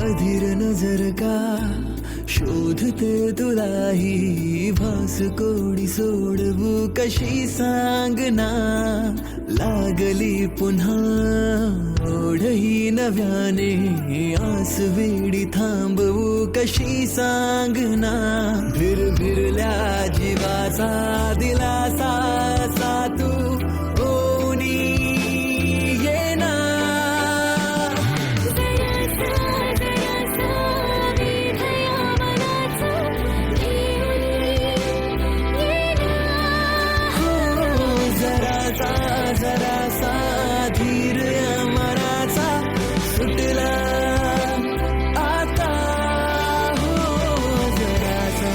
अधीर नजर का शोधते तुलाही भास कोडी सोडवू कशी सांगना लागली पुन्हा ओढही नव्याने आस वेडी थांबवू कशी सांगना भिरभिरल्या जीवाचा दिलासा सा तू कोणी येना जरासा धीर मनाचा सुटला आता हो जरासा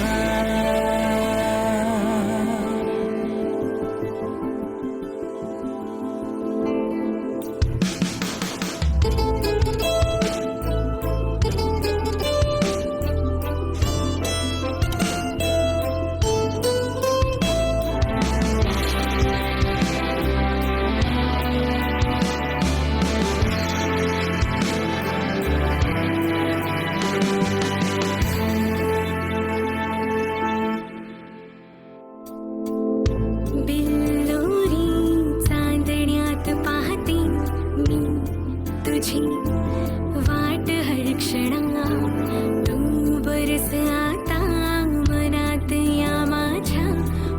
बिल्लोरी चांदण्यात पाहते मी तुझी वाट हर क्षणा तू बरस आता मनात या माझ्या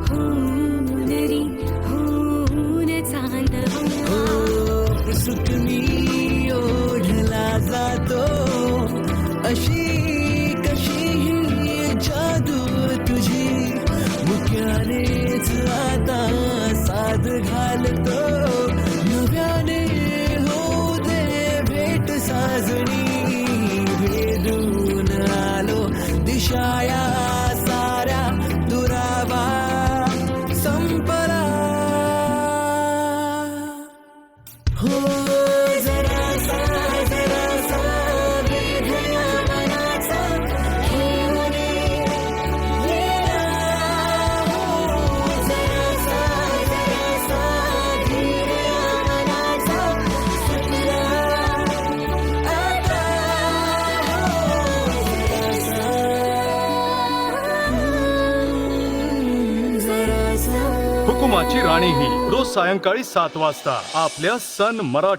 होऊन रे होऊन चांदवा सुटणी ओढला जातो अशी कशी ही जादू तुझी मुक्यानेच आता साध घालतो नव्याने हो दे भेट साजणी भेदून आलो दिशाया साऱ्या दुरावा संपला हो जरासा वेदना मनाचा घेऊन येना हो जरासा धीर मनाचा सुटला आता हो जरासा हुकुमाची राणी ही रोज सायंकाळी 7 वाजता आपल्या सन मराठी